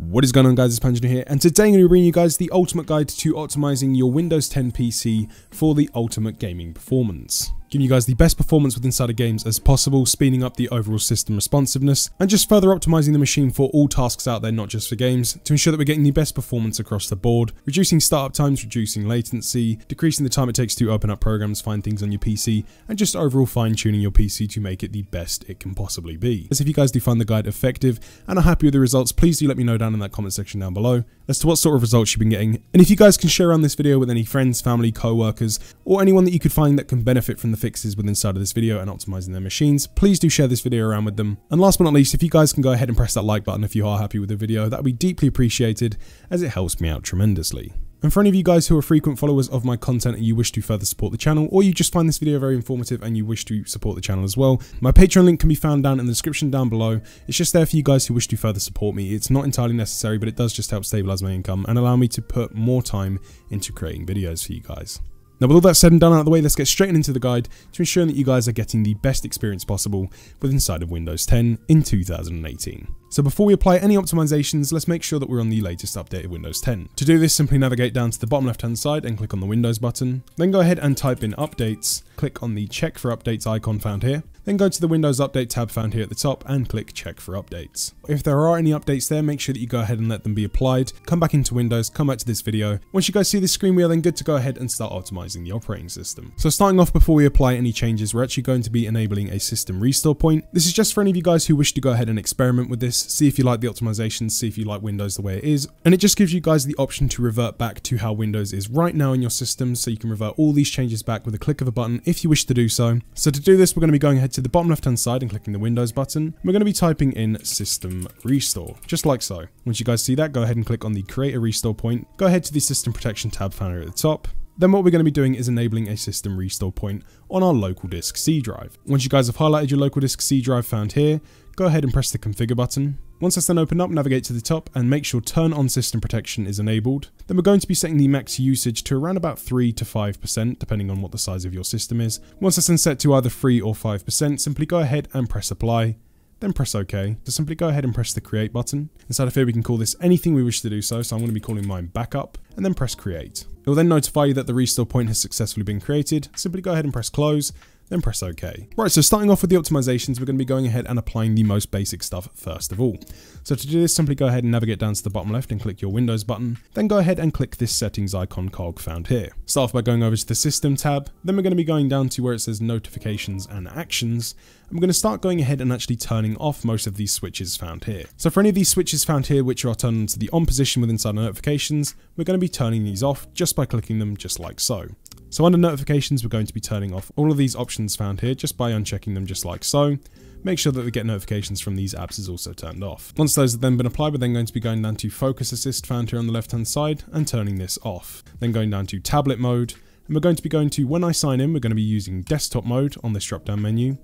What is going on, guys? It's Panjno here, and today I'm going to bring you guys the ultimate guide to optimizing your Windows 10 PC for the ultimate gaming performance. Giving you guys the best performance with inside of games as possible, speeding up the overall system responsiveness, and just further optimizing the machine for all tasks out there, not just for games, to ensure that we're getting the best performance across the board, reducing startup times, reducing latency, decreasing the time it takes to open up programs, find things on your PC, and just overall fine-tuning your PC to make it the best it can possibly be. As if you guys do find the guide effective and are happy with the results, please do let me know down in that comment section down below as to what sort of results you've been getting. And if you guys can share around this video with any friends, family, co-workers, or anyone that you could find that can benefit from the fixes within inside of this video and optimizing their machines, please do share this video around with them. And last but not least, if you guys can go ahead and press that like button if you are happy with the video, that would be deeply appreciated as it helps me out tremendously. And for any of you guys who are frequent followers of my content and you wish to further support the channel, or you just find this video very informative and you wish to support the channel as well, my Patreon link can be found down in the description down below. It's just there for you guys who wish to further support me. It's not entirely necessary, but it does just help stabilize my income and allow me to put more time into creating videos for you guys. Now, with all that said and done out of the way, let's get straight into the guide to ensure that you guys are getting the best experience possible with inside of Windows 10 in 2018. So before we apply any optimizations, let's make sure that we're on the latest updated Windows 10. To do this, simply navigate down to the bottom left hand side and click on the Windows button. Then go ahead and type in updates, click on the check for updates icon found here. Then go to the Windows Update tab found here at the top and click check for updates. If there are any updates there, make sure that you go ahead and let them be applied. Come back into Windows, come back to this video. Once you guys see this screen, we are then good to go ahead and start optimizing the operating system. So starting off, before we apply any changes, we're actually going to be enabling a system restore point. This is just for any of you guys who wish to go ahead and experiment with this, see if you like the optimizations, see if you like Windows the way it is. And it just gives you guys the option to revert back to how Windows is right now in your system, so you can revert all these changes back with a click of a button if you wish to do so. So to do this, we're going to be going ahead to the bottom left hand side and clicking the Windows button. We're going to be typing in system restore, just like so. Once you guys see that, go ahead and click on the create a restore point. Go ahead to the system protection tab found here at the top. Then what we're going to be doing is enabling a system restore point on our local disk C drive. Once you guys have highlighted your local disk C drive found here, go ahead and press the configure button. Once that's then opened up, navigate to the top and make sure turn on system protection is enabled. Then we're going to be setting the max usage to around about 3 to 5%, depending on what the size of your system is. Once that's then set to either 3 or 5%, simply go ahead and press apply. Then press OK. So simply go ahead and press the create button. Inside of here, we can call this anything we wish to do so. So I'm going to be calling mine backup and then press create. It will then notify you that the restore point has successfully been created. Simply go ahead and press close, then press OK. Right, so starting off with the optimizations, we're going to be going ahead and applying the most basic stuff first of all. So to do this, simply go ahead and navigate down to the bottom left and click your Windows button. Then go ahead and click this settings icon cog found here. Start off by going over to the system tab. Then we're going to be going down to where it says notifications and actions. And we're going to start going ahead and actually turning off most of these switches found here. So for any of these switches found here, which are turned to the on position within inside notifications, we're going to be turning these off just by clicking them just like so. So under notifications, we're going to be turning off all of these options found here just by unchecking them just like so. Make sure that we get notifications from these apps is also turned off. Once those have then been applied, we're then going to be going down to focus assist found here on the left hand side and turning this off. Then going down to tablet mode, and we're going to be going to when I sign in, we're going to be using desktop mode on this drop down menu.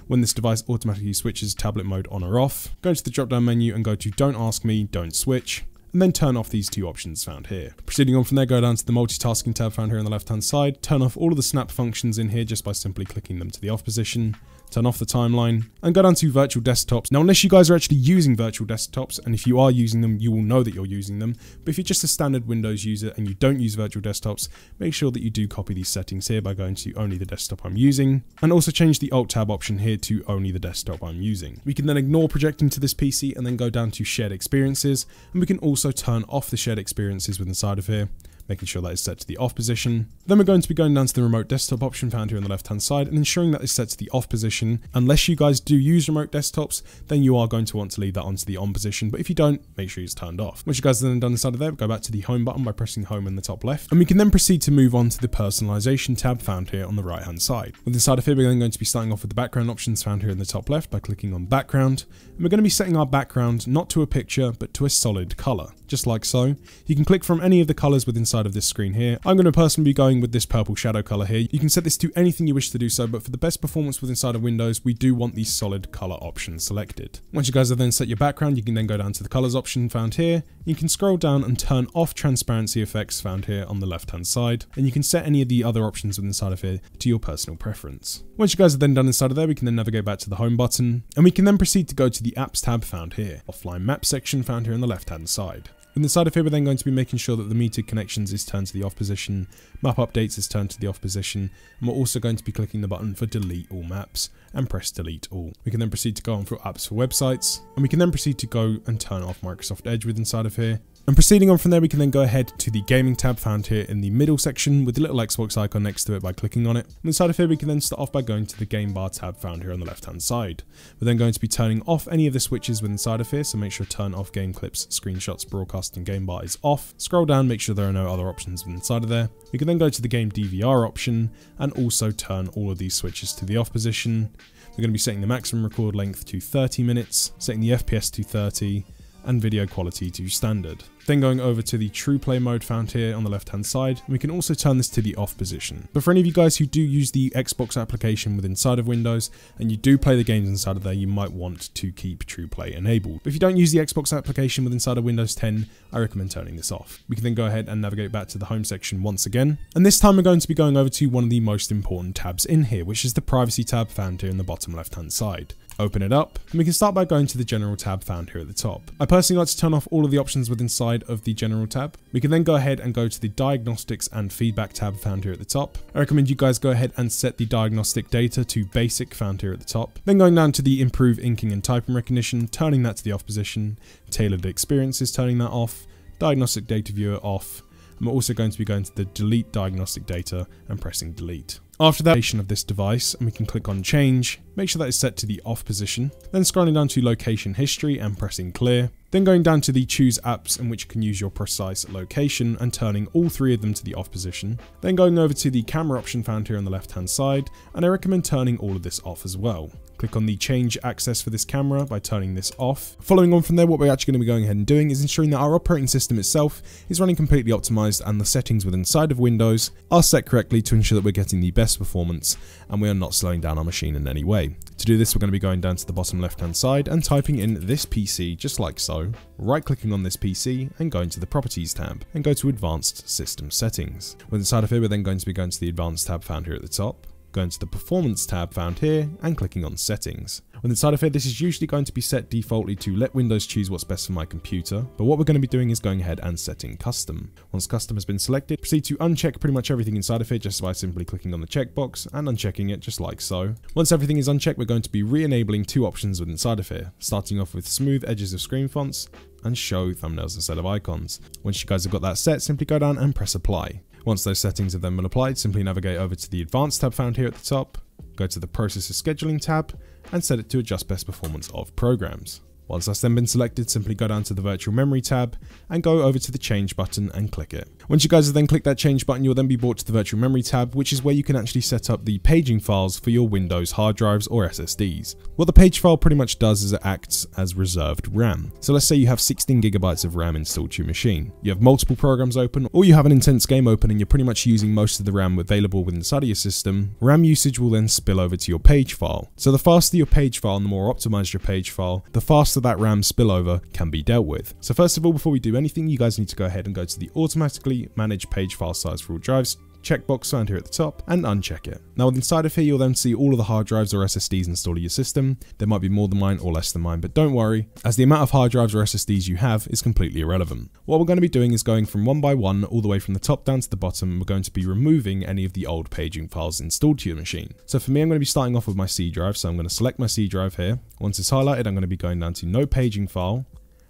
When this device automatically switches tablet mode on or off, go to the drop down menu and go to don't ask me, don't switch, and then turn off these two options found here. Proceeding on from there, go down to the multitasking tab found here on the left hand side, turn off all of the snap functions in here just by simply clicking them to the off position. Turn off the timeline and go down to virtual desktops. Now, unless you guys are actually using virtual desktops, and if you are using them, you will know that you're using them. But if you're just a standard Windows user and you don't use virtual desktops, make sure that you do copy these settings here by going to only the desktop I'm using, and also change the Alt tab option here to only the desktop I'm using. We can then ignore projecting to this PC and then go down to shared experiences, and we can also turn off the shared experiences within inside of here, making sure that is set to the off position. Then we're going to be going down to the remote desktop option found here on the left hand side and ensuring that is set to the off position. Unless you guys do use remote desktops, then you are going to want to leave that onto the on position, but if you don't, make sure it's turned off. Once you guys are then done inside of there, go back to the home button by pressing home in the top left, and we can then proceed to move on to the personalization tab found here on the right hand side. With inside of here, we're then going to be starting off with the background options found here in the top left by clicking on background, and we're going to be setting our background not to a picture but to a solid color. just like so. You can click from any of the colors within inside of this screen here. I'm going to personally be going with this purple shadow color here. You can set this to anything you wish to do so, but for the best performance within inside of Windows, we do want the solid color option selected. Once you guys have then set your background, you can then go down to the colors option found here. You can scroll down and turn off transparency effects found here on the left hand side, and you can set any of the other options within inside of here to your personal preference. Once you guys are then done inside of there, we can then navigate back to the home button, and we can then proceed to go to the apps tab found here, offline map section found here on the left hand side. Inside of here, we're then going to be making sure that the metered connections is turned to the off position, map updates is turned to the off position, and we're also going to be clicking the button for delete all maps and press delete all. We can then proceed to go on for apps for websites, and we can then proceed to go and turn off Microsoft Edge with inside of here. And proceeding on from there, we can then go ahead to the gaming tab found here in the middle section with the little Xbox icon next to it by clicking on it. And inside of here, we can then start off by going to the game bar tab found here on the left hand side. We're then going to be turning off any of the switches within inside of here, so make sure turn off game clips, screenshots, broadcast and game bar is off. Scroll down, make sure there are no other options within inside of there. We can then go to the game DVR option and also turn all of these switches to the off position. We're going to be setting the maximum record length to 30 minutes, setting the FPS to 30, and video quality to standard. Then going over to the true play mode found here on the left hand side, and we can also turn this to the off position. But for any of you guys who do use the Xbox application within inside of Windows and you do play the games inside of there, you might want to keep true play enabled. But if you don't use the Xbox application within inside of Windows 10, I recommend turning this off. We can then go ahead and navigate back to the home section once again, and this time we're going to be going over to one of the most important tabs in here, which is the privacy tab found here in the bottom left hand side. Open it up, and we can start by going to the general tab found here at the top. I personally like to turn off all of the options within inside of the general tab. We can then go ahead and go to the diagnostics and feedback tab found here at the top. I recommend you guys go ahead and set the diagnostic data to basic found here at the top. Then going down to the improve inking and typing recognition, turning that to the off position, tailored experiences, turning that off, diagnostic data viewer off. And we're also going to be going to the delete diagnostic data and pressing delete. After that of this device, and we can click on change, make sure that is set to the off position, then scrolling down to location history and pressing clear, then going down to the choose apps in which you can use your precise location and turning all three of them to the off position, then going over to the camera option found here on the left hand side, and I recommend turning all of this off as well. Click on the change access for this camera by turning this off. Following on from there, what we're actually going to be going ahead and doing is ensuring that our operating system itself is running completely optimized and the settings within inside of Windows are set correctly to ensure that we're getting the best performance and we are not slowing down our machine in any way. To do this, we're going to be going down to the bottom left hand side and typing in this PC just like so, right clicking on this PC and going to the properties tab and go to advanced system settings. Within inside of here, we're then going to be going to the advanced tab found here at the top, going to the performance tab found here and clicking on settings. On the side of here, this is usually going to be set defaultly to let Windows choose what's best for my computer, but what we're going to be doing is going ahead and setting custom. Once custom has been selected, proceed to uncheck pretty much everything inside of here just by simply clicking on the checkbox and unchecking it just like so. Once everything is unchecked, we're going to be re-enabling two options within inside of here, starting off with smooth edges of screen fonts and show thumbnails instead of icons. Once you guys have got that set, simply go down and press apply. Once those settings have then been applied, simply navigate over to the Advanced tab found here at the top, go to the Processor Scheduling tab, and set it to adjust best performance of programs. Once that's then been selected, simply go down to the Virtual Memory tab and go over to the Change button and click it. Once you guys have then clicked that Change button, you'll then be brought to the Virtual Memory tab, which is where you can actually set up the paging files for your Windows hard drives or SSDs. What the page file pretty much does is it acts as reserved RAM. So let's say you have 16 gigabytes of RAM installed to your machine. You have multiple programs open, or you have an intense game open and you're pretty much using most of the RAM available within inside of your system. RAM usage will then spill over to your page file. So the faster your page file and the more optimized your page file, the faster that RAM spillover can be dealt with. So first of all, before we do anything, you guys need to go ahead and go to the automatically manage page file size for all drives checkbox found here at the top and uncheck it. Now inside of here, you'll then see all of the hard drives or SSDs installed in your system. There might be more than mine or less than mine, but don't worry, as the amount of hard drives or SSDs you have is completely irrelevant. What we're going to be doing is going from one by one all the way from the top down to the bottom. We're going to be removing any of the old paging files installed to your machine. So for me, I'm going to be starting off with my C drive. So I'm going to select my C drive here. Once it's highlighted, I'm going to be going down to no paging file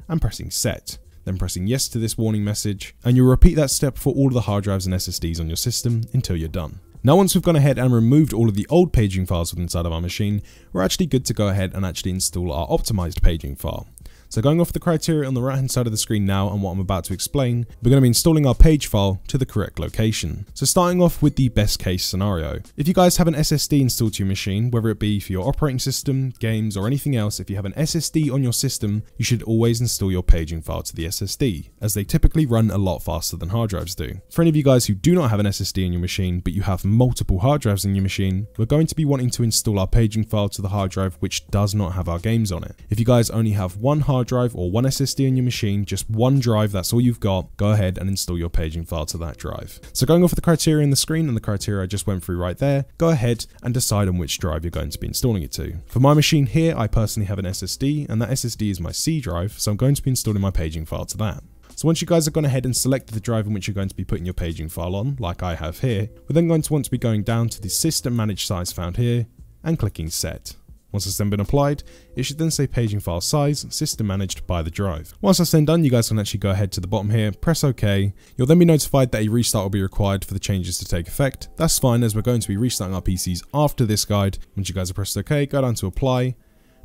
and pressing set. Then pressing yes to this warning message, and you'll repeat that step for all of the hard drives and SSDs on your system until you're done. Now once we've gone ahead and removed all of the old paging files within inside of our machine, we're actually good to go ahead and actually install our optimized paging file. So going off the criteria on the right hand side of the screen now and what I'm about to explain, we're going to be installing our page file to the correct location. So starting off with the best case scenario. If you guys have an SSD installed to your machine, whether it be for your operating system, games or anything else, if you have an SSD on your system, you should always install your paging file to the SSD, as they typically run a lot faster than hard drives do. For any of you guys who do not have an SSD in your machine, but you have multiple hard drives in your machine, we're going to be wanting to install our paging file to the hard drive which does not have our games on it. If you guys only have one hard drive or one SSD in your machine, just one drive, that's all you've got, go ahead and install your paging file to that drive. So going off of the criteria in the screen and the criteria I just went through right there, go ahead and decide on which drive you're going to be installing it to. For my machine here, I personally have an SSD, and that SSD is my C drive, so I'm going to be installing my paging file to that. So once you guys have gone ahead and selected the drive in which you're going to be putting your paging file on, like I have here, we're then going to want to be going down to the system managed size found here and clicking set. Once it's then been applied, it should then say paging file size, system managed by the drive. Once that's then done, you guys can actually go ahead to the bottom here, press OK. You'll then be notified that a restart will be required for the changes to take effect. That's fine, as we're going to be restarting our PCs after this guide. Once you guys have pressed OK, go down to apply,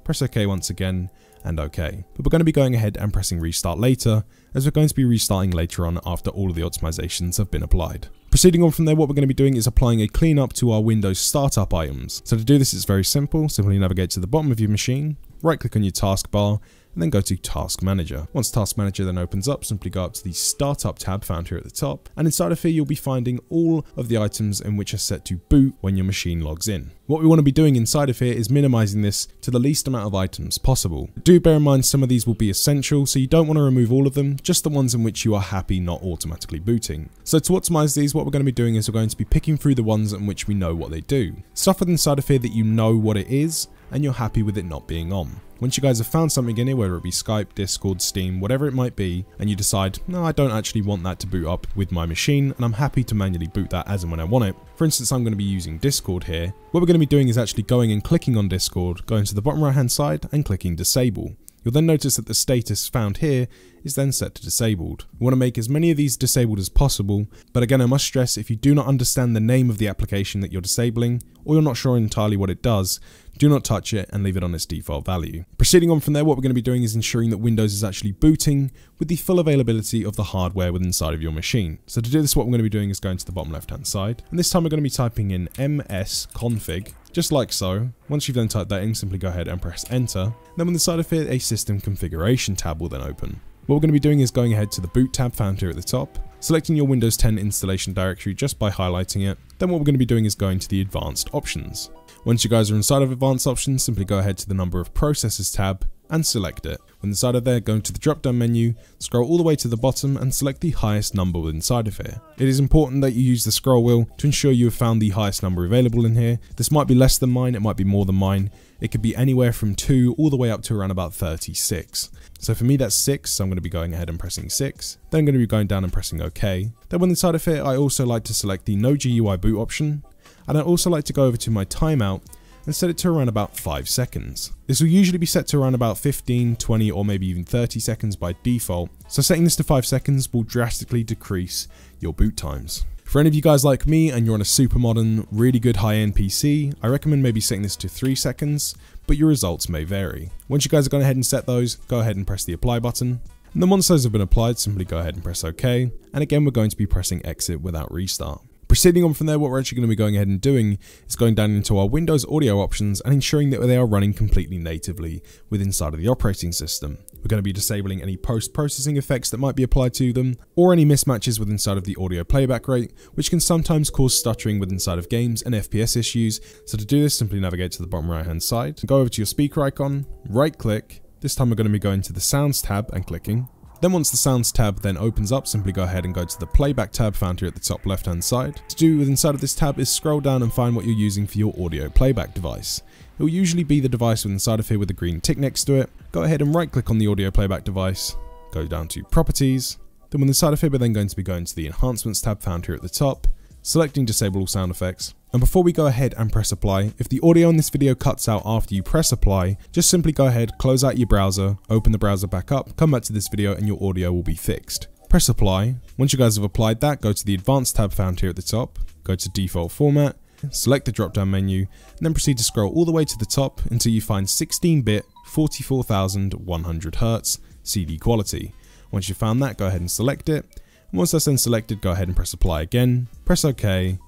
press OK once again, and OK. But we're going to be going ahead and pressing restart later, as we're going to be restarting later on after all of the optimizations have been applied. Proceeding on from there, what we're going to be doing is applying a cleanup to our Windows startup items. So to do this, it's very simple. Simply navigate to the bottom of your machine, right click on your taskbar, and then go to Task Manager. Once Task Manager then opens up, simply go up to the Startup tab found here at the top, and inside of here you'll be finding all of the items in which are set to boot when your machine logs in. What we want to be doing inside of here is minimizing this to the least amount of items possible. Do bear in mind some of these will be essential, so you don't want to remove all of them, just the ones in which you are happy not automatically booting. So to optimize these, what we're going to be doing is we're going to be picking through the ones in which we know what they do. Stuff within inside of here that you know what it is, and you're happy with it not being on. Once you guys have found something in here, whether it be Skype, Discord, Steam, whatever it might be, and you decide, no, I don't actually want that to boot up with my machine, and I'm happy to manually boot that as and when I want it. For instance, I'm going to be using Discord here. What we're going to be doing is actually going and clicking on Discord, going to the bottom right hand side and clicking disable. You'll then notice that the status found here is then set to disabled. We want to make as many of these disabled as possible, but again I must stress, if you do not understand the name of the application that you're disabling, or you're not sure entirely what it does, do not touch it and leave it on its default value. Proceeding on from there, what we're going to be doing is ensuring that Windows is actually booting with the full availability of the hardware within inside of your machine. So to do this, what we're going to be doing is going to the bottom left hand side, and this time we're going to be typing in msconfig, just like so. Once you've then typed that in, simply go ahead and press enter. Then on the side of here, a system configuration tab will then open. What we're going to be doing is going ahead to the boot tab found here at the top, selecting your Windows 10 installation directory just by highlighting it. Then what we're going to be doing is going to the advanced options. Once you guys are inside of advanced options, simply go ahead to the number of processors tab and select it. When inside of there, go to the drop down menu, scroll all the way to the bottom and select the highest number inside of here. It is important that you use the scroll wheel to ensure you have found the highest number available in here. This might be less than mine, it might be more than mine. It could be anywhere from 2 all the way up to around about 36. So for me that's 6, so I'm going to be going ahead and pressing 6. Then I'm going to be going down and pressing OK. Then when inside of here, I also like to select the No GUI boot option. And I also like to go over to my timeout and set it to around about 5 seconds. This will usually be set to around about 15, 20 or maybe even 30 seconds by default, so setting this to 5 seconds will drastically decrease your boot times. For any of you guys like me and you're on a super modern, really good high-end PC, I recommend maybe setting this to 3 seconds, but your results may vary. Once you guys have gone ahead and set those, go ahead and press the apply button. And then once those have been applied, simply go ahead and press OK, and again we're going to be pressing exit without restart. Proceeding on from there, what we're actually going to be going ahead and doing is going down into our Windows audio options and ensuring that they are running completely natively within inside of the operating system. We're going to be disabling any post-processing effects that might be applied to them, or any mismatches within inside of the audio playback rate, which can sometimes cause stuttering within inside of games and FPS issues. So to do this, simply navigate to the bottom right hand side, go over to your speaker icon, right click. This time we're going to be going to the Sounds tab and clicking. Then once the Sounds tab then opens up, simply go ahead and go to the Playback tab found here at the top left hand side. To do with inside of this tab is scroll down and find what you're using for your audio playback device. It will usually be the device with inside of here with the green tick next to it. Go ahead and right click on the audio playback device, go down to Properties. Then when inside of here we're then going to be going to the Enhancements tab found here at the top, selecting Disable all sound effects. And before we go ahead and press apply, if the audio in this video cuts out after you press apply, just simply go ahead, close out your browser, open the browser back up, come back to this video and your audio will be fixed. Press apply. Once you guys have applied that, go to the advanced tab found here at the top, go to default format, select the drop down menu, and then proceed to scroll all the way to the top until you find 16-bit 44,100 Hz CD quality. Once you've found that, go ahead and select it. And once that's then selected, go ahead and press apply again, press OK,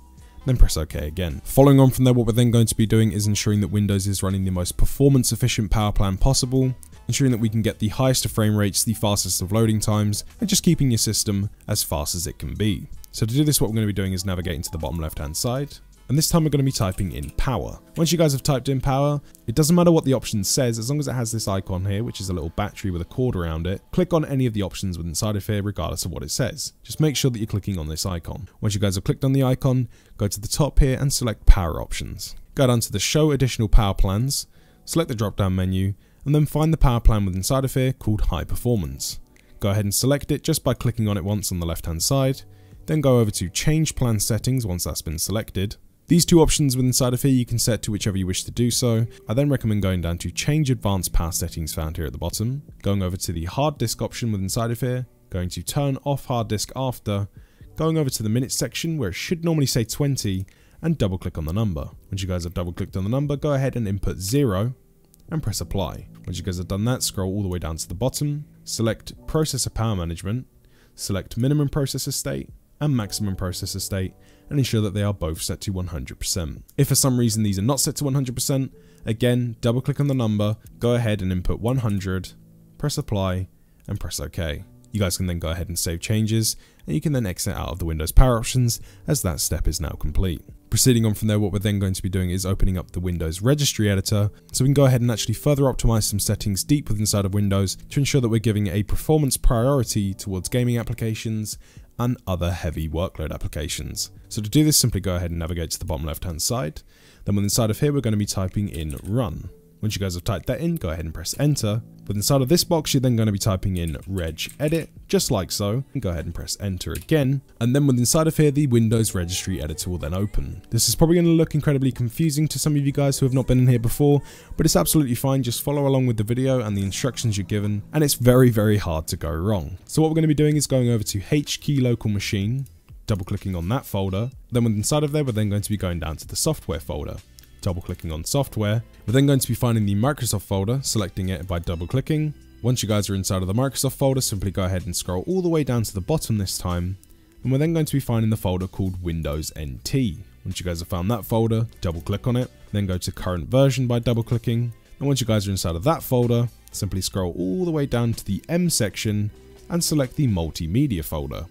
then press OK again. Following on from there, what we're then going to be doing is ensuring that Windows is running the most performance efficient power plan possible, ensuring that we can get the highest of frame rates, the fastest of loading times, and just keeping your system as fast as it can be. So to do this, what we're going to be doing is navigating to the bottom left hand side, and this time we're going to be typing in power. Once you guys have typed in power, it doesn't matter what the option says, as long as it has this icon here, which is a little battery with a cord around it. Click on any of the options within inside of here, regardless of what it says. Just make sure that you're clicking on this icon. Once you guys have clicked on the icon, go to the top here and select power options. Go down to the show additional power plans, select the drop down menu, and then find the power plan within inside of here called high performance. Go ahead and select it just by clicking on it once on the left hand side, then go over to change plan settings once that's been selected. These two options within inside of here you can set to whichever you wish to do so. I then recommend going down to change advanced power settings found here at the bottom, going over to the hard disk option within inside of here, going to turn off hard disk after, going over to the minutes section where it should normally say 20, and double click on the number. Once you guys have double clicked on the number, go ahead and input 0 and press apply. Once you guys have done that, scroll all the way down to the bottom, select processor power management, select minimum processor state and maximum processor state, and ensure that they are both set to 100%. If for some reason these are not set to 100%, again, double click on the number, go ahead and input 100, press apply, and press OK. You guys can then go ahead and save changes, and you can then exit out of the Windows power options as that step is now complete. Proceeding on from there, what we're then going to be doing is opening up the Windows registry editor, so we can go ahead and actually further optimize some settings deep within inside of Windows to ensure that we're giving a performance priority towards gaming applications and other heavy workload applications. So to do this, simply go ahead and navigate to the bottom left hand side. Then within inside of here, we're going to be typing in run. Once you guys have typed that in, go ahead and press enter. But inside of this box, you're then going to be typing in regedit, just like so, and go ahead and press enter again. And then within inside of here, the Windows registry editor will then open. This is probably going to look incredibly confusing to some of you guys who have not been in here before, but it's absolutely fine. Just follow along with the video and the instructions you're given, and it's very, very hard to go wrong. So what we're going to be doing is going over to HKey local machine, double clicking on that folder. Then within inside of there, we're then going to be going down to the software folder. Double clicking on software. We're then going to be finding the Microsoft folder, selecting it by double clicking. Once you guys are inside of the Microsoft folder, simply go ahead and scroll all the way down to the bottom this time, and we're then going to be finding the folder called Windows NT. Once you guys have found that folder, double click on it, then go to current version by double clicking, and once you guys are inside of that folder, simply scroll all the way down to the M section and select the multimedia folder.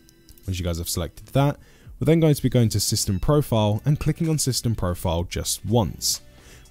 Once you guys have selected that, we're then going to be going to System Profile and clicking on System Profile just once.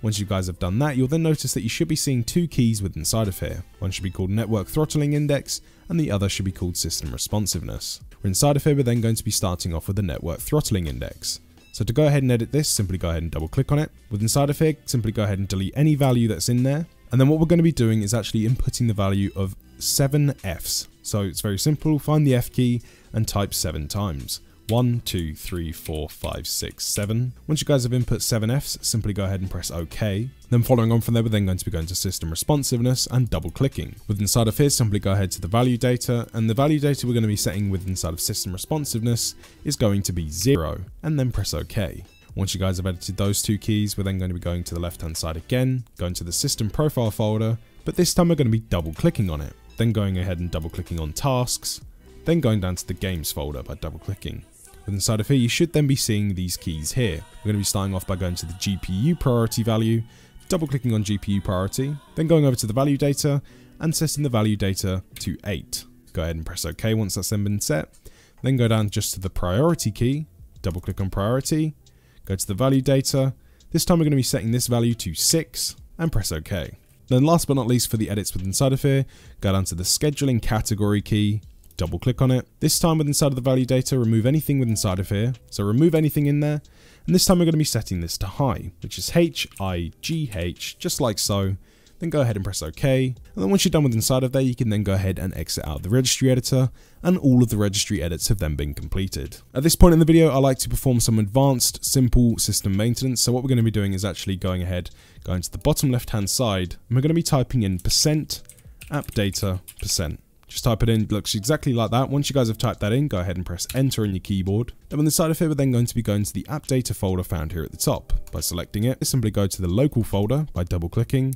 Once you guys have done that, you'll then notice that you should be seeing two keys within inside of here. One should be called Network Throttling Index, and the other should be called System Responsiveness. We're inside of here, we're then going to be starting off with the Network Throttling Index. So to go ahead and edit this, simply go ahead and double click on it. With inside of here, simply go ahead and delete any value that's in there. And then what we're going to be doing is actually inputting the value of 7 Fs. So it's very simple, find the F key and type 7 times. 1, 2, 3, 4, 5, 6, 7. Once you guys have input 7 Fs, simply go ahead and press OK. Then following on from there, we're then going to be going to System Responsiveness and double clicking. With inside of here, simply go ahead to the value data, and the value data we're going to be setting with inside of System Responsiveness is going to be 0, and then press OK. Once you guys have edited those two keys, we're then going to be going to the left hand side again, going to the System Profile folder, but this time we're going to be double clicking on it. Then going ahead and double clicking on Tasks, then going down to the Games folder by double clicking. Inside of here, you should then be seeing these keys here. We're going to be starting off by going to the GPU priority value, double clicking on GPU priority, then going over to the value data and setting the value data to 8. Go ahead and press OK once that's then been set. Then go down just to the priority key, double click on priority, go to the value data. This time we're going to be setting this value to 6 and press OK. Then last but not least, for the edits with inside of here, go down to the scheduling category key, double click on it. This time with inside of the value data, remove anything with inside of here. So remove anything in there. And this time we're going to be setting this to high, which is HIGH, just like so. Then go ahead and press OK. And then once you're done with inside of there, you can then go ahead and exit out of the registry editor, and all of the registry edits have then been completed. At this point in the video, I like to perform some advanced, simple system maintenance. So what we're going to be doing is actually going ahead, going to the bottom left hand side, and we're going to be typing in %appdata %. Just type it in, it looks exactly like that. Once you guys have typed that in, go ahead and press enter on your keyboard. Then on the side of here, we're then going to be going to the app data folder found here at the top. By selecting it, simply go to the local folder by double clicking,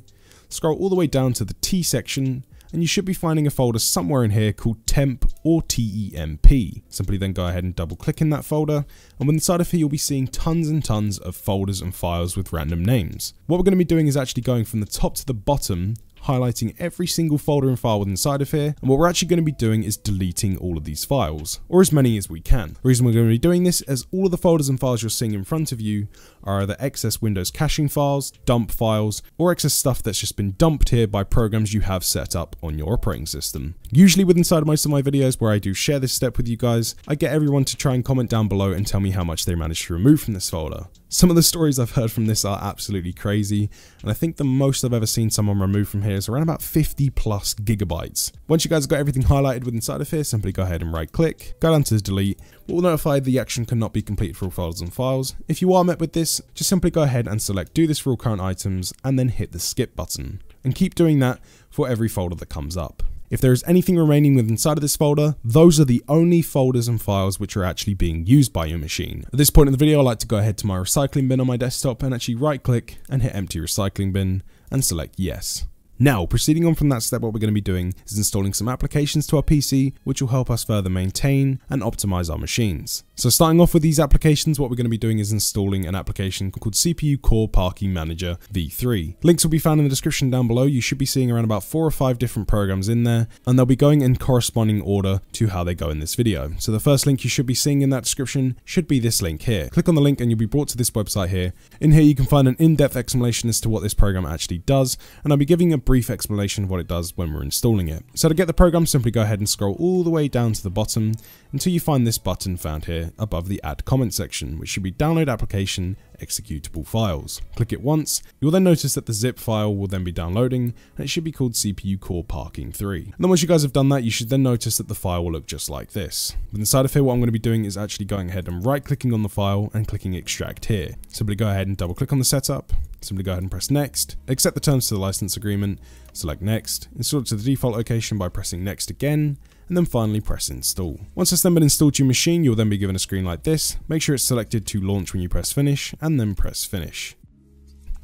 scroll all the way down to the T section, and you should be finding a folder somewhere in here called temp or TEMP. Simply then go ahead and double click in that folder, and on the side of here you'll be seeing tons and tons of folders and files with random names. What we're going to be doing is actually going from the top to the bottom, highlighting every single folder and file inside of here, and what we're actually going to be doing is deleting all of these files, or as many as we can. The reason we're going to be doing this is all of the folders and files you're seeing in front of you are either excess Windows caching files, dump files, or excess stuff that's just been dumped here by programs you have set up on your operating system. Usually within inside of most of my videos where I do share this step with you guys, I get everyone to try and comment down below and tell me how much they managed to remove from this folder. Some of the stories I've heard from this are absolutely crazy, and I think the most I've ever seen someone remove from here is around about 50 plus gigabytes. Once you guys have got everything highlighted within inside of here, simply go ahead and right click, go down to delete. What will notify the action cannot be completed for all folders and files. If you are met with this, just simply go ahead and select do this for all current items and then hit the skip button. And keep doing that for every folder that comes up. If there is anything remaining within inside of this folder, those are the only folders and files which are actually being used by your machine. At this point in the video, I like to go ahead to my recycling bin on my desktop and actually right click and hit empty recycling bin and select yes. Now, proceeding on from that step, what we're going to be doing is installing some applications to our PC, which will help us further maintain and optimize our machines. So starting off with these applications, what we're going to be doing is installing an application called CPU Core Parking Manager v3. Links will be found in the description down below. You should be seeing around about 4 or 5 different programs in there, and they'll be going in corresponding order to how they go in this video. So the first link you should be seeing in that description should be this link here. Click on the link and you'll be brought to this website here. In here you can find an in-depth explanation as to what this program actually does, and I'll be giving a brief explanation of what it does when we're installing it. So to get the program, simply go ahead and scroll all the way down to the bottom until you find this button found here above the add comment section, which should be download application executable files. Click it once, you'll then notice that the zip file will then be downloading, and it should be called CPU Core Parking 3. And then once you guys have done that, you should then notice that the file will look just like this. But inside of here, what I'm going to be doing is actually going ahead and right clicking on the file and clicking extract here. Simply go ahead and double click on the setup, simply go ahead and press next, accept the terms to the license agreement, select next, install it to the default location by pressing next again, and then finally press install. Once it's then been installed to your machine, you'll then be given a screen like this. Make sure it's selected to launch when you press finish, and then press finish.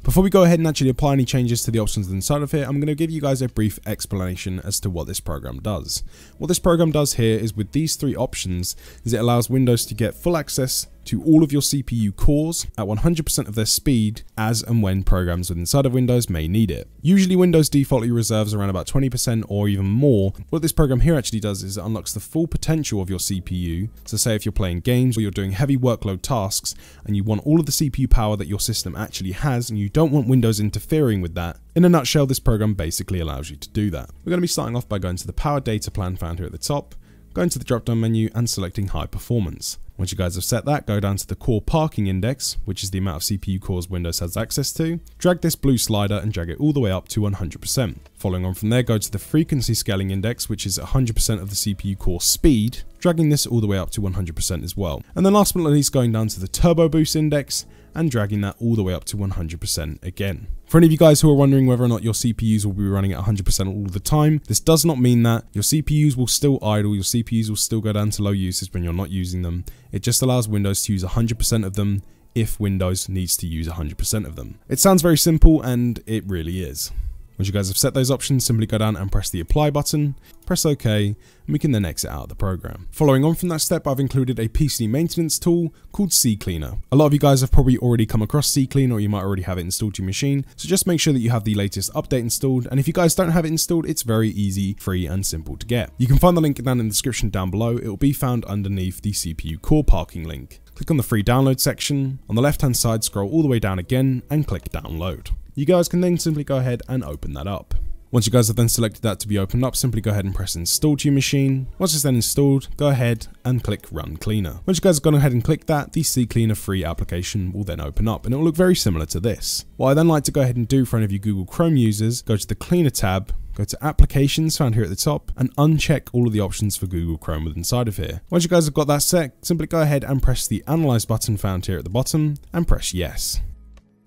Before we go ahead and actually apply any changes to the options inside of here, I'm going to give you guys a brief explanation as to what this program does. What this program does here is with these 3 options is it allows Windows to get full access to all of your CPU cores at 100% of their speed as and when programs within inside of Windows may need it. Usually Windows defaultly reserves around about 20% or even more. What this program here actually does is it unlocks the full potential of your CPU. So say if you're playing games or you're doing heavy workload tasks and you want all of the CPU power that your system actually has and you don't want Windows interfering with that, in a nutshell, this program basically allows you to do that. We're going to be starting off by going to the power data plan found here at the top, going to the drop down menu and selecting high performance. Once you guys have set that, go down to the core parking index, which is the amount of CPU cores Windows has access to. Drag this blue slider and drag it all the way up to 100%. Following on from there, go to the frequency scaling index, which is 100% of the CPU core speed, dragging this all the way up to 100% as well. And then last but not least, going down to the turbo boost index and dragging that all the way up to 100% again. For any of you guys who are wondering whether or not your CPUs will be running at 100% all the time, this does not mean that. Your CPUs will still idle, your CPUs will still go down to low usage when you're not using them. It just allows Windows to use 100% of them if Windows needs to use 100% of them. It sounds very simple, and it really is. Once you guys have set those options, simply go down and press the apply button, press OK, and we can then exit out of the program. Following on from that step, I've included a PC maintenance tool called CCleaner. A lot of you guys have probably already come across CCleaner, or you might already have it installed to your machine, so just make sure that you have the latest update installed, and if you guys don't have it installed, it's very easy, free and simple to get. You can find the link down in the description down below. It will be found underneath the CPU core parking link. Click on the free download section. On the left hand side, scroll all the way down again and click download. You guys can then simply go ahead and open that up. Once you guys have then selected that to be opened up, simply go ahead and press install to your machine. Once it's then installed, go ahead and click run cleaner. Once you guys have gone ahead and clicked that, the CCleaner free application will then open up and it will look very similar to this. What I then like to go ahead and do for any of you Google Chrome users, go to the cleaner tab, go to applications found here at the top and uncheck all of the options for Google Chrome within inside of here. Once you guys have got that set, simply go ahead and press the analyze button found here at the bottom and press yes.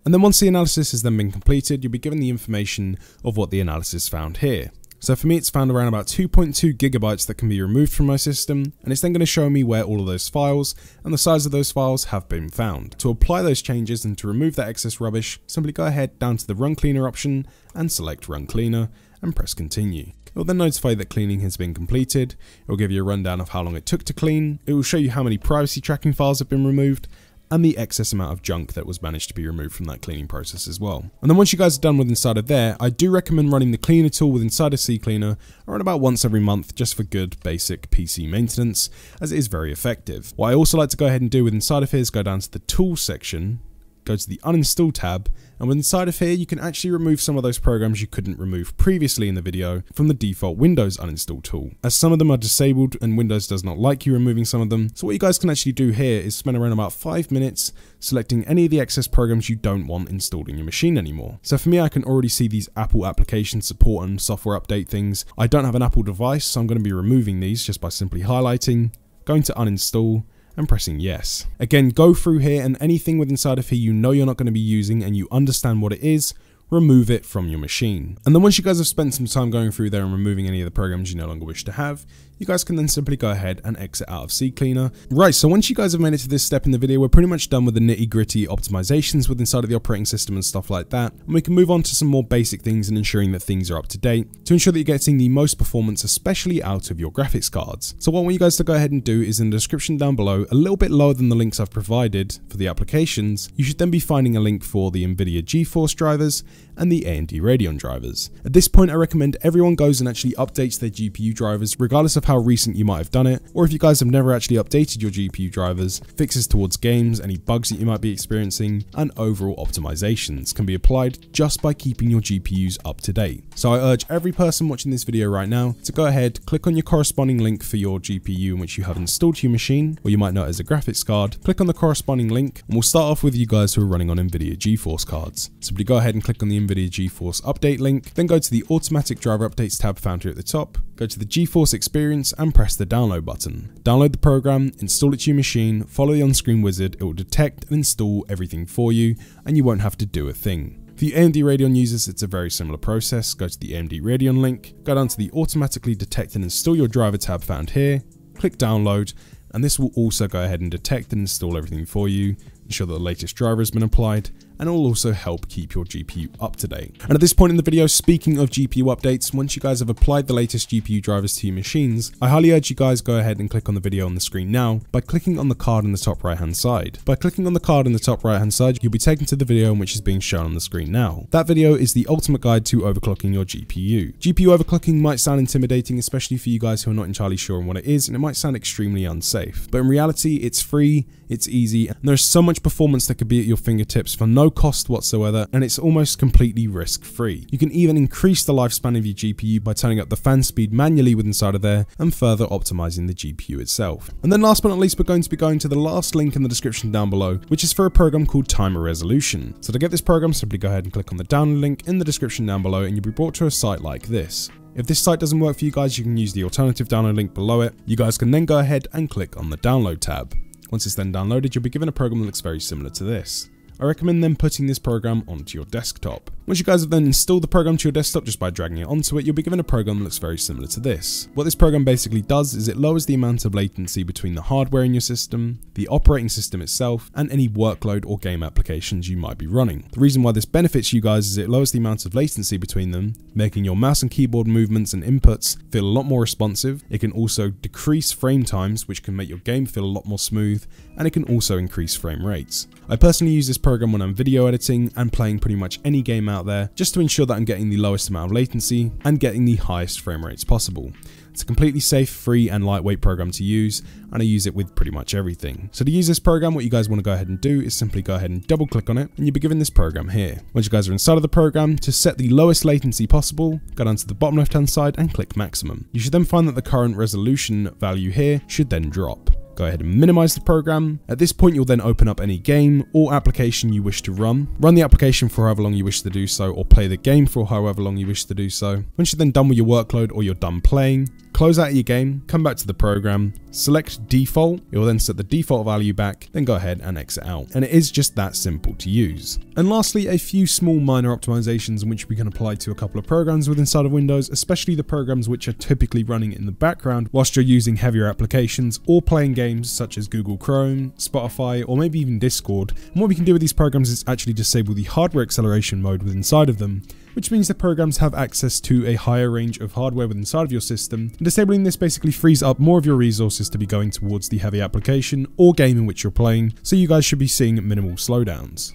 And then once the analysis has then been completed, you'll be given the information of what the analysis found here. So for me, it's found around about 2.2 gigabytes that can be removed from my system, and it's then going to show me where all of those files and the size of those files have been found. To apply those changes and to remove that excess rubbish, simply go ahead down to the Run Cleaner option and select Run Cleaner and press Continue. It will then notify that cleaning has been completed. It will give you a rundown of how long it took to clean. It will show you how many privacy tracking files have been removed and the excess amount of junk that was managed to be removed from that cleaning process as well. And then once you guys are done with inside of there, I do recommend running the cleaner tool with inside of CCleaner around about once every month just for good basic PC maintenance, as it is very effective. What I also like to go ahead and do with inside of here is go down to the Tools section, go to the Uninstall tab, and with inside of here you can actually remove some of those programs you couldn't remove previously in the video from the default Windows uninstall tool, as some of them are disabled and Windows does not like you removing some of them. So what you guys can actually do here is spend around about 5 minutes selecting any of the excess programs you don't want installed in your machine anymore. So for me, I can already see these Apple application support and software update things. I don't have an Apple device, so I'm going to be removing these just by simply highlighting, going to uninstall, and pressing yes. Again, go through here, and anything with inside of here you know you're not going to be using and you understand what it is, remove it from your machine. And then once you guys have spent some time going through there and removing any of the programs you no longer wish to have, you guys can then simply go ahead and exit out of CCleaner. Right, so once you guys have made it to this step in the video, we're pretty much done with the nitty gritty optimizations with inside of the operating system and stuff like that. And we can move on to some more basic things and ensuring that things are up to date to ensure that you're getting the most performance, especially out of your graphics cards. So what I want you guys to go ahead and do is in the description down below, a little bit lower than the links I've provided for the applications, you should then be finding a link for the NVIDIA GeForce drivers and the AMD Radeon drivers. At this point, I recommend everyone goes and actually updates their GPU drivers, regardless of how recent you might have done it, or if you guys have never actually updated your GPU drivers, fixes towards games, any bugs that you might be experiencing, and overall optimizations can be applied just by keeping your GPUs up to date. So I urge every person watching this video right now to go ahead, click on your corresponding link for your GPU in which you have installed to your machine, or you might know it as a graphics card, click on the corresponding link, and we'll start off with you guys who are running on NVIDIA GeForce cards. Simply go ahead and click on the NVIDIA GeForce update link, then go to the automatic driver updates tab found here at the top, go to the GeForce experience and press the download button. Download the program, install it to your machine, follow the on-screen wizard, it will detect and install everything for you and you won't have to do a thing. For you AMD Radeon users, it's a very similar process. Go to the AMD Radeon link, go down to the automatically detect and install your driver tab found here, click download, and this will also go ahead and detect and install everything for you, ensure that the latest driver has been applied, and it will also help keep your GPU up to date. And at this point in the video, speaking of GPU updates, once you guys have applied the latest GPU drivers to your machines, I highly urge you guys go ahead and click on the video on the screen now by clicking on the card in the top right hand side. By clicking on the card in the top right hand side, you'll be taken to the video in which is being shown on the screen now. That video is the ultimate guide to overclocking your GPU. GPU overclocking might sound intimidating, especially for you guys who are not entirely sure on what it is, and it might sound extremely unsafe. But in reality, it's free, it's easy, and there's so much performance that could be at your fingertips for no cost whatsoever, and it's almost completely risk-free. You can even increase the lifespan of your GPU by turning up the fan speed manually with inside of there and further optimizing the GPU itself. And then last but not least, we're going to be going to the last link in the description down below, which is for a program called Timer Resolution. So to get this program, simply go ahead and click on the download link in the description down below and you'll be brought to a site like this. If this site doesn't work for you guys, you can use the alternative download link below it. You guys can then go ahead and click on the download tab. Once it's then downloaded, you'll be given a program that looks very similar to this. I recommend then putting this program onto your desktop. Once you guys have then installed the program to your desktop just by dragging it onto it, you'll be given a program that looks very similar to this. What this program basically does is it lowers the amount of latency between the hardware in your system, the operating system itself, and any workload or game applications you might be running. The reason why this benefits you guys is it lowers the amount of latency between them, making your mouse and keyboard movements and inputs feel a lot more responsive. It can also decrease frame times, which can make your game feel a lot more smooth, and it can also increase frame rates. I personally use this program when I'm video editing and playing pretty much any game out there, just to ensure that I'm getting the lowest amount of latency and getting the highest frame rates possible. It's a completely safe, free and lightweight program to use, and I use it with pretty much everything. So to use this program, what you guys want to go ahead and do is simply go ahead and double click on it and you'll be given this program here. Once you guys are inside of the program, to set the lowest latency possible, go down to the bottom left hand side and click maximum. You should then find that the current resolution value here should then drop. Go ahead and minimize the program. At this point, you'll then open up any game or application you wish to run the application for however long you wish to do so, or play the game for however long you wish to do so. Once you're then done with your workload or you're done playing, close out your game, come back to the program, select default, it will then set the default value back, then go ahead and exit out. And it is just that simple to use. And lastly, a few small minor optimizations in which we can apply to a couple of programs within inside of Windows, especially the programs which are typically running in the background whilst you're using heavier applications or playing games such as Google Chrome, Spotify, or maybe even Discord. And what we can do with these programs is actually disable the hardware acceleration mode within inside of them, which means the programs have access to a higher range of hardware within inside of your system. And disabling this basically frees up more of your resources to be going towards the heavy application or game in which you're playing, so you guys should be seeing minimal slowdowns.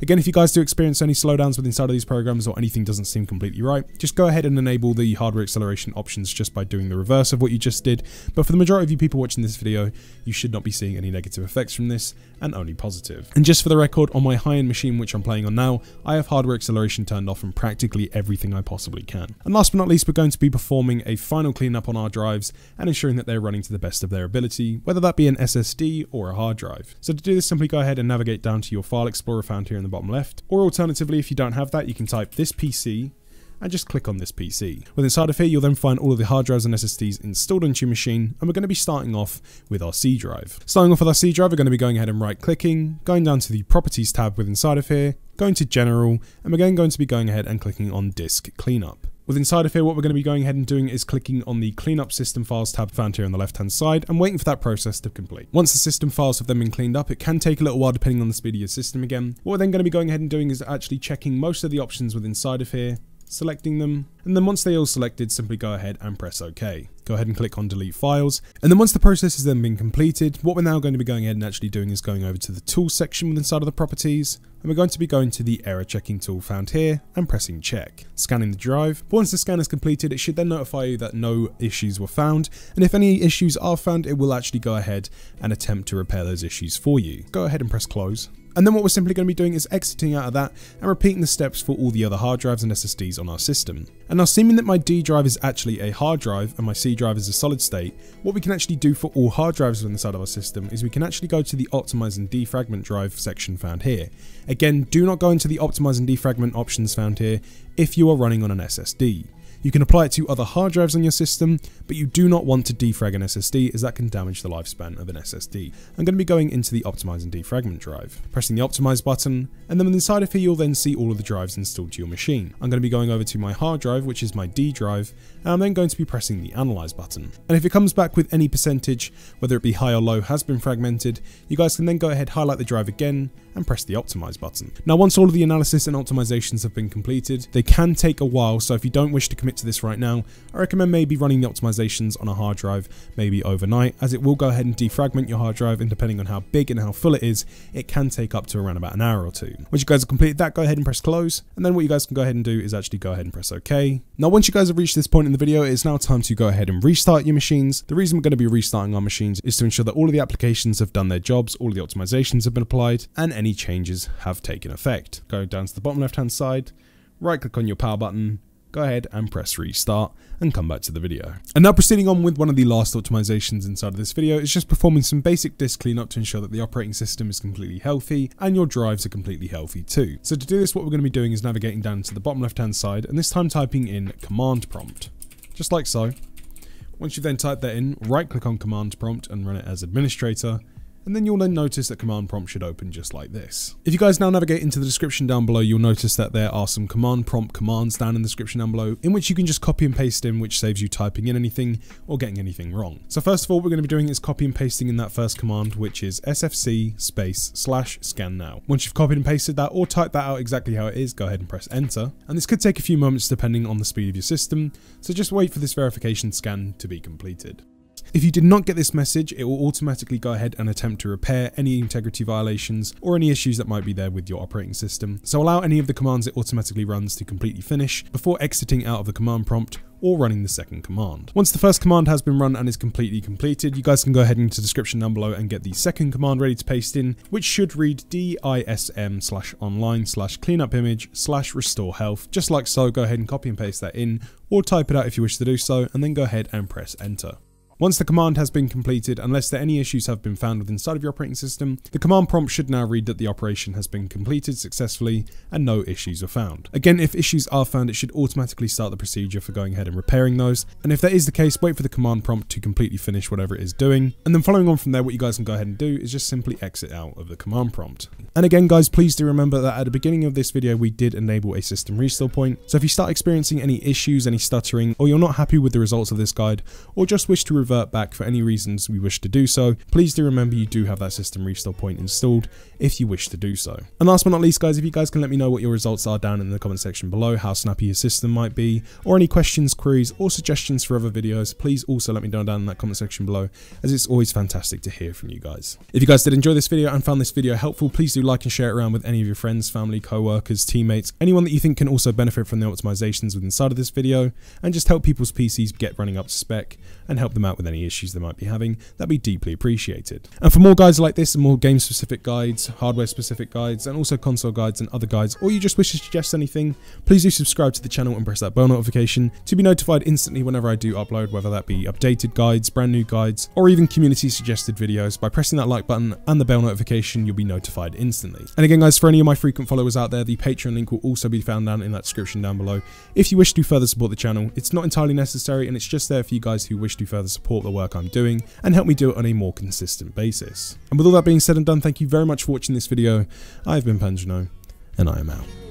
Again, if you guys do experience any slowdowns with inside of these programs or anything doesn't seem completely right, just go ahead and enable the hardware acceleration options just by doing the reverse of what you just did. But for the majority of you people watching this video, you should not be seeing any negative effects from this, and only positive. And just for the record, on my high-end machine which I'm playing on now, I have hardware acceleration turned off from practically everything I possibly can. And last but not least, we're going to be performing a final cleanup on our drives and ensuring that they're running to the best of their ability, whether that be an SSD or a hard drive. So to do this, simply go ahead and navigate down to your file explorer found here in the bottom left, or alternatively, if you don't have that, you can type this PC and just click on this PC. With inside of here, you'll then find all of the hard drives and SSDs installed onto your machine, and we're going to be starting off with our C drive. Starting off with our C drive, we're going to be going ahead and right-clicking, going down to the Properties tab with inside of here, going to General, and we're going to be going ahead and clicking on Disk Cleanup. With inside of here, what we're going to be going ahead and doing is clicking on the Cleanup System Files tab found here on the left-hand side and waiting for that process to complete. Once the system files have then been cleaned up, it can take a little while depending on the speed of your system again. What we're then going to be going ahead and doing is actually checking most of the options with inside of here, selecting them, and then once they're all selected, simply go ahead and press OK. Go ahead and click on Delete Files, and then once the process has then been completed, what we're now going to be going ahead and actually doing is going over to the Tools section within inside of the Properties, and we're going to be going to the Error Checking tool found here and pressing Check. Scanning the drive. Once the scan is completed, it should then notify you that no issues were found, and if any issues are found, it will actually go ahead and attempt to repair those issues for you. Go ahead and press Close. And then what we're simply going to be doing is exiting out of that and repeating the steps for all the other hard drives and SSDs on our system. And now, seeming that my D drive is actually a hard drive and my C drive is a solid state, what we can actually do for all hard drives on the side of our system is we can actually go to the Optimize and Defragment drive section found here. Again, do not go into the Optimize and Defragment options found here if you are running on an SSD. You can apply it to other hard drives on your system, but you do not want to defrag an SSD as that can damage the lifespan of an SSD. I'm going to be going into the Optimize and Defragment drive, pressing the Optimize button, and then inside of here you'll then see all of the drives installed to your machine. I'm going to be going over to my hard drive, which is my D drive, and I'm then going to be pressing the Analyze button. And if it comes back with any percentage, whether it be high or low, has been fragmented, you guys can then go ahead, highlight the drive again, and press the Optimize button. Now, once all of the analysis and optimizations have been completed, they can take a while, so if you don't wish to commit to this right now, I recommend maybe running the optimizations on a hard drive maybe overnight, as it will go ahead and defragment your hard drive, and depending on how big and how full it is, it can take up to around about an hour or two. Once you guys have completed that, go ahead and press Close, and then what you guys can go ahead and do is actually go ahead and press OK. Now, once you guys have reached this point in the video, it is now time to go ahead and restart your machines. The reason we're going to be restarting our machines is to ensure that all of the applications have done their jobs, all of the optimizations have been applied, and any changes have taken effect. Go down to the bottom left hand side, right click on your power button, go ahead and press restart and come back to the video. And now, proceeding on with one of the last optimizations inside of this video, is just performing some basic disk cleanup to ensure that the operating system is completely healthy and your drives are completely healthy too. So to do this, what we're going to be doing is navigating down to the bottom left hand side, and this time typing in command prompt, just like so. Once you then type that in, right click on command prompt and run it as administrator, and then you'll then notice that command prompt should open just like this. If you guys now navigate into the description down below, you'll notice that there are some command prompt commands down in the description down below, in which you can just copy and paste in, which saves you typing in anything or getting anything wrong. So first of all, what we're going to be doing is copy and pasting in that first command, which is sfc/scan now. Once you've copied and pasted that or typed that out exactly how it is, go ahead and press enter. And this could take a few moments depending on the speed of your system, so just wait for this verification scan to be completed. If you did not get this message, it will automatically go ahead and attempt to repair any integrity violations or any issues that might be there with your operating system. So allow any of the commands it automatically runs to completely finish before exiting out of the command prompt or running the second command. Once the first command has been run and is completely completed, you guys can go ahead into the description down below and get the second command ready to paste in, which should read dism/online/cleanupimage/restore health, just like so. Go ahead and copy and paste that in, or type it out if you wish to do so, and then go ahead and press enter. Once the command has been completed, unless there any issues have been found within inside of your operating system, the command prompt should now read that the operation has been completed successfully and no issues are found. Again, if issues are found, it should automatically start the procedure for going ahead and repairing those. And if that is the case, wait for the command prompt to completely finish whatever it is doing. And then following on from there, what you guys can go ahead and do is just simply exit out of the command prompt. And again, guys, please do remember that at the beginning of this video, we did enable a system restore point. So if you start experiencing any issues, any stuttering, or you're not happy with the results of this guide, or just wish to revert back for any reasons we wish to do so, please do remember you do have that system restore point installed if you wish to do so. And last but not least, guys, if you guys can let me know what your results are down in the comment section below, how snappy your system might be, or any questions, queries, or suggestions for other videos, please also let me know down in that comment section below, as it's always fantastic to hear from you guys. If you guys did enjoy this video and found this video helpful, please do like and share it around with any of your friends, family, co-workers, teammates, anyone that you think can also benefit from the optimizations within inside of this video, and just help people's PCs get running up to spec and help them out with any issues they might be having. That'd be deeply appreciated. And for more guides like this and more game specific guides, hardware specific guides, and also console guides and other guides, or you just wish to suggest anything, please do subscribe to the channel and press that bell notification to be notified instantly whenever I do upload, whether that be updated guides, brand new guides, or even community suggested videos. By pressing that like button and the bell notification, you'll be notified instantly. And again, guys, for any of my frequent followers out there, the Patreon link will also be found down in that description down below. If you wish to further support the channel, it's not entirely necessary, and it's just there for you guys who wish to further support the work I'm doing and help me do it on a more consistent basis. And with all that being said and done, thank you very much for watching this video. I've been Panjno, and I am out.